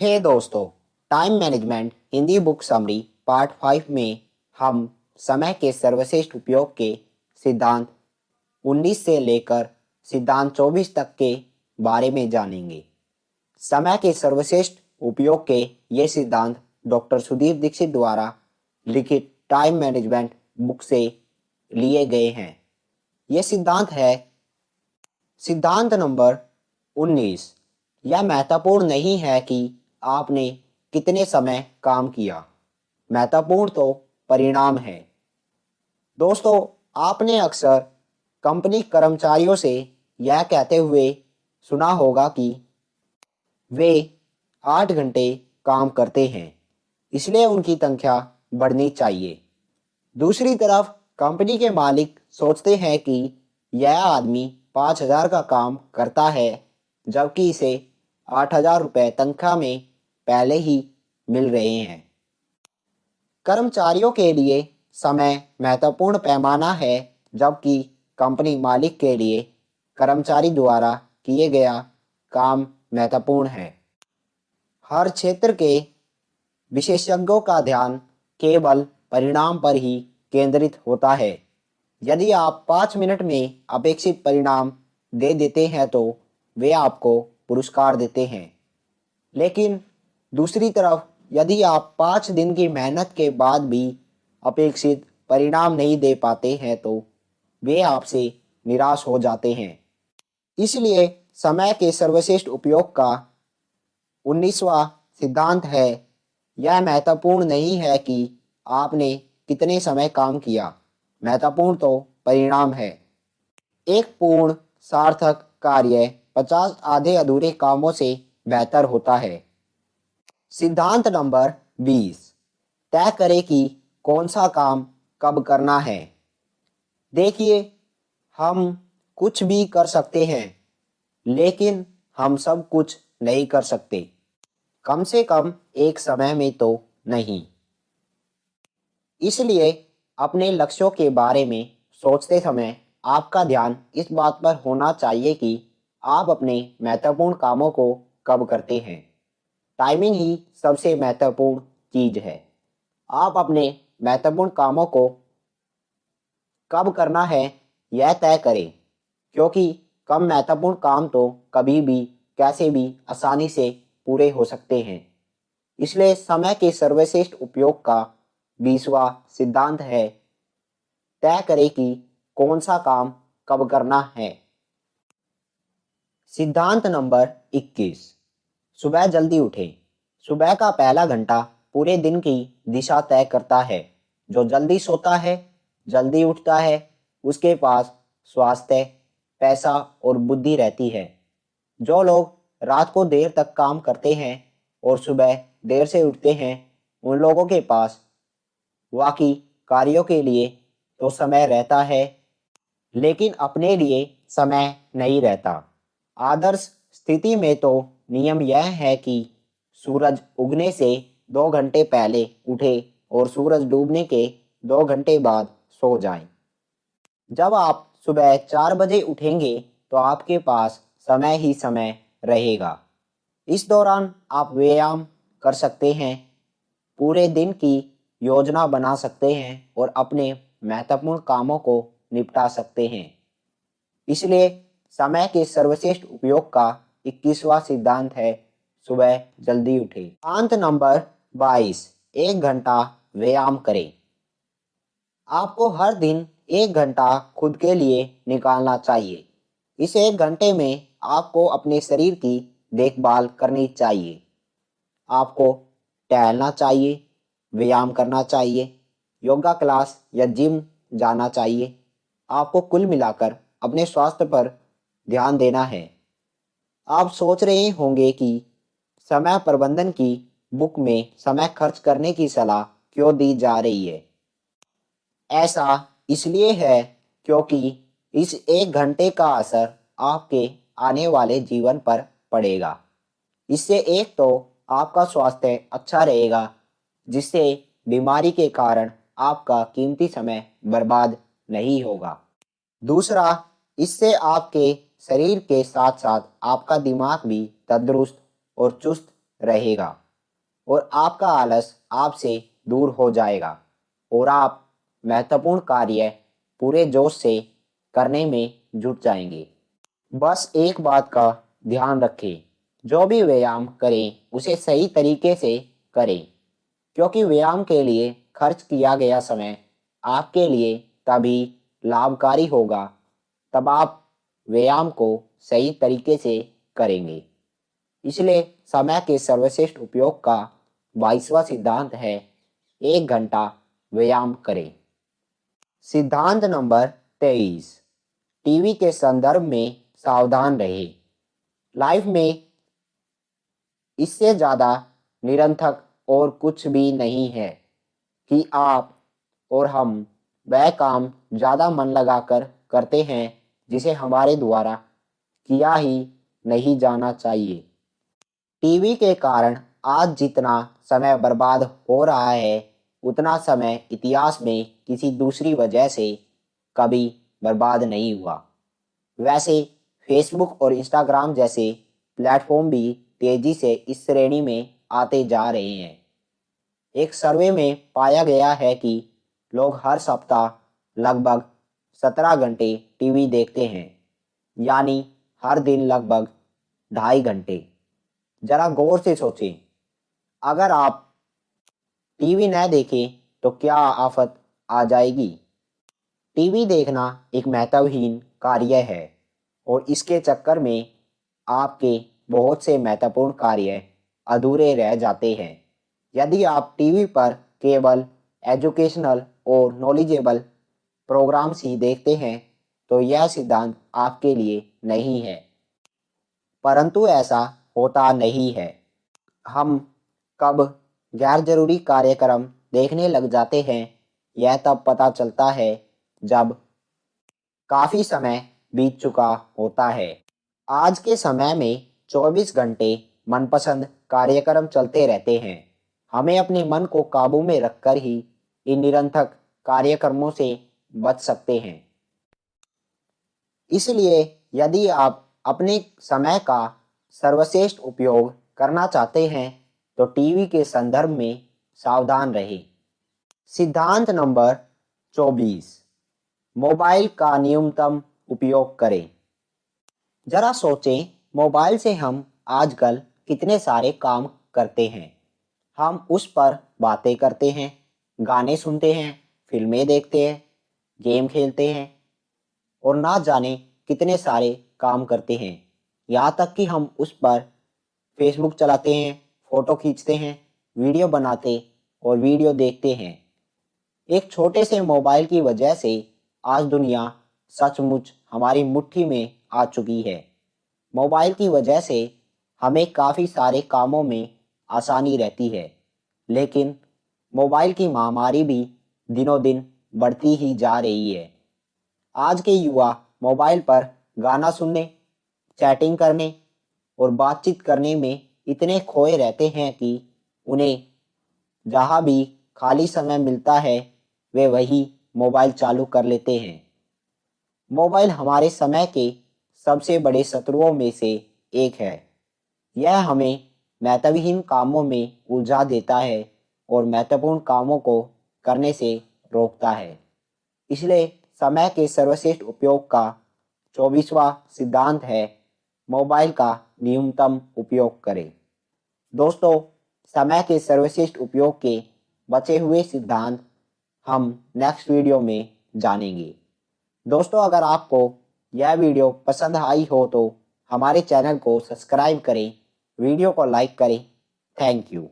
हे दोस्तों, time management Hindi book summary part 5 में हम समय के सर्वश्रेष्ठ उपयोग के सिद्धांत 19 से लेकर सिद्धांत 24 तक के बारे में जानेंगे। समय के सर्वश्रेष्ठ उपयोग के ये सिद्धांत डॉक्टर सुधीर दीक्षित द्वारा लिखित टाइम मैनेजमेंट बुक से लिए गए हैं। ये सिद्धांत है सिद्धांत नंबर 19। यह महत्वपूर्ण नहीं है कि आपने कितने समय काम किया, महत्वपूर्ण तो परिणाम है। दोस्तों, आपने अक्सर कंपनी कर्मचारियों से यह कहते हुए सुना होगा कि वे 8 घंटे काम करते हैं, इसलिए उनकी तनख्वाह बढ़नी चाहिए। दूसरी तरफ कंपनी के मालिक सोचते हैं कि यह आदमी 5,000 का काम करता है, जबकि इसे 8,000 रुपये तनख्वाह में पहले ही मिल रहे हैं। कर्मचारियों के लिए समय महत्वपूर्ण पैमाना है, जबकि कंपनी मालिक के लिए कर्मचारी द्वारा किए गया काम महत्वपूर्ण है। हर क्षेत्र के विशेषज्ञों का ध्यान केवल परिणाम पर ही केंद्रित होता है। यदि आप 5 मिनट में अपेक्षित परिणाम दे देते हैं तो वे आपको पुरस्कार देते हैं, लेकिन दूसरी तरफ यदि आप 5 दिन की मेहनत के बाद भी अपेक्षित परिणाम नहीं दे पाते हैं तो वे आपसे निराश हो जाते हैं। इसलिए समय के सर्वश्रेष्ठ उपयोग का 19वां सिद्धांत है, यह महत्वपूर्ण नहीं है कि आपने कितने समय काम किया, महत्वपूर्ण तो परिणाम है। एक पूर्ण सार्थक कार्य 50 आधे अधूरे कामों से बेहतर होता है। सिद्धांत नंबर 20। तय करें कि कौन सा काम कब करना है। देखिए, हम कुछ भी कर सकते हैं, लेकिन हम सब कुछ नहीं कर सकते, कम से कम एक समय में तो नहीं। इसलिए अपने लक्ष्यों के बारे में सोचते समय आपका ध्यान इस बात पर होना चाहिए कि आप अपने महत्वपूर्ण कामों को कब करते हैं। टाइमिंग ही सबसे महत्वपूर्ण चीज है। आप अपने महत्वपूर्ण कामों को कब करना है यह तय करें, क्योंकि कम महत्वपूर्ण काम तो कभी भी कैसे भी आसानी से पूरे हो सकते हैं। इसलिए समय के सर्वश्रेष्ठ उपयोग का 20वां सिद्धांत है, तय करें कि कौन सा काम कब करना है। सिद्धांत नंबर 21। सुबह जल्दी उठें। सुबह का पहला घंटा पूरे दिन की दिशा तय करता है। जो जल्दी सोता है, जल्दी उठता है, उसके पास स्वास्थ्य, पैसा और बुद्धि रहती है। जो लोग रात को देर तक काम करते हैं और सुबह देर से उठते हैं, उन लोगों के पास बाकी कार्यों के लिए तो समय रहता है, लेकिन अपने लिए समय नहीं रहता। आदर्श स्थिति में तो नियम यह है कि सूरज उगने से 2 घंटे पहले उठे और सूरज डूबने के 2 घंटे बाद सो जाएं। जब आप सुबह 4 बजे उठेंगे तो आपके पास समय ही समय रहेगा। इस दौरान आप व्यायाम कर सकते हैं, पूरे दिन की योजना बना सकते हैं और अपने महत्वपूर्ण कामों को निपटा सकते हैं। इसलिए समय के सर्वश्रेष्ठ उपयोग का 21वां सिद्धांत है, सुबह जल्दी उठें। सिद्धांत नंबर 22। 1 घंटा व्यायाम करें। आपको हर दिन 1 घंटा खुद के लिए निकालना चाहिए। इस 1 घंटे में आपको अपने शरीर की देखभाल करनी चाहिए। आपको टहलना चाहिए, व्यायाम करना चाहिए, योगा क्लास या जिम जाना चाहिए। आपको कुल मिलाकर अपने स्वास्थ्य पर ध्यान देना है। आप सोच रहे होंगे कि समय प्रबंधन की बुक में समय खर्च करने की सलाह क्यों दी जा रही है। ऐसा इसलिए है क्योंकि इस 1 घंटे का असर आपके आने वाले जीवन पर पड़ेगा। इससे एक तो आपका स्वास्थ्य अच्छा रहेगा, जिससे बीमारी के कारण आपका कीमती समय बर्बाद नहीं होगा। दूसरा, इससे आपके शरीर के साथ साथ आपका दिमाग भी तंदुरुस्त और चुस्त रहेगा और आपका आलस आपसे दूर हो जाएगा और आप महत्वपूर्ण कार्य पूरे जोश से करने में जुट जाएंगे। बस एक बात का ध्यान रखें, जो भी व्यायाम करें उसे सही तरीके से करें, क्योंकि व्यायाम के लिए खर्च किया गया समय आपके लिए तभी लाभकारी होगा तब आप व्यायाम को सही तरीके से करेंगे। इसलिए समय के सर्वश्रेष्ठ उपयोग का 22वां सिद्धांत है 1 घंटा व्यायाम करें। सिद्धांत नंबर 23, टीवी के संदर्भ में सावधान रहे। लाइफ में इससे ज़्यादा निरर्थक और कुछ भी नहीं है कि आप और हम वह काम ज़्यादा मन लगाकर करते हैं जिसे हमारे द्वारा किया ही नहीं जाना चाहिए। टीवी के कारण आज जितना समय बर्बाद हो रहा है उतना समय इतिहास में किसी दूसरी वजह से कभी बर्बाद नहीं हुआ। वैसे फेसबुक और इंस्टाग्राम जैसे प्लेटफॉर्म भी तेजी से इस श्रेणी में आते जा रहे हैं। एक सर्वे में पाया गया है कि लोग हर सप्ताह लगभग 17 घंटे टीवी देखते हैं, यानी हर दिन लगभग 2.5 घंटे। जरा गौर से सोचें, अगर आप टीवी न देखें तो क्या आफत आ जाएगी। टीवी देखना एक महत्वहीन कार्य है और इसके चक्कर में आपके बहुत से महत्वपूर्ण कार्य अधूरे रह जाते हैं। यदि आप टीवी पर केवल एजुकेशनल और नॉलेजेबल प्रोग्राम्स ही देखते हैं तो यह सिद्धांत आपके लिए नहीं है। परंतु ऐसा होता नहीं है। हम कब गैर जरूरी कार्यक्रम देखने लग जाते हैं यह तब पता चलता है जब काफ़ी समय बीत चुका होता है। आज के समय में 24 घंटे मनपसंद कार्यक्रम चलते रहते हैं। हमें अपने मन को काबू में रखकर ही इन निरंतर कार्यक्रमों से बच सकते हैं। इसलिए यदि आप अपने समय का सर्वश्रेष्ठ उपयोग करना चाहते हैं तो टीवी के संदर्भ में सावधान रहें। सिद्धांत नंबर 24, मोबाइल का न्यूनतम उपयोग करें। जरा सोचें, मोबाइल से हम आजकल कितने सारे काम करते हैं। हम उस पर बातें करते हैं, गाने सुनते हैं, फिल्में देखते हैं, गेम खेलते हैं और ना जाने कितने सारे काम करते हैं। यहाँ तक कि हम उस पर फेसबुक चलाते हैं, फ़ोटो खींचते हैं, वीडियो बनाते और वीडियो देखते हैं। एक छोटे से मोबाइल की वजह से आज दुनिया सचमुच हमारी मुट्ठी में आ चुकी है। मोबाइल की वजह से हमें काफ़ी सारे कामों में आसानी रहती है, लेकिन मोबाइल की महामारी भी दिनों दिन बढ़ती ही जा रही है। आज के युवा मोबाइल पर गाना सुनने, चैटिंग करने और बातचीत करने में इतने खोए रहते हैं कि उन्हें जहाँ भी खाली समय मिलता है वे वही मोबाइल चालू कर लेते हैं। मोबाइल हमारे समय के सबसे बड़े शत्रुओं में से एक है। यह हमें महत्वहीन कामों में उलझा देता है और महत्वपूर्ण कामों को करने से रोकता है। इसलिए समय के सर्वश्रेष्ठ उपयोग का 24वां सिद्धांत है मोबाइल का न्यूनतम उपयोग करें। दोस्तों, समय के सर्वश्रेष्ठ उपयोग के बचे हुए सिद्धांत हम नेक्स्ट वीडियो में जानेंगे। दोस्तों, अगर आपको यह वीडियो पसंद आई हो तो हमारे चैनल को सब्सक्राइब करें, वीडियो को लाइक करें। Thank you.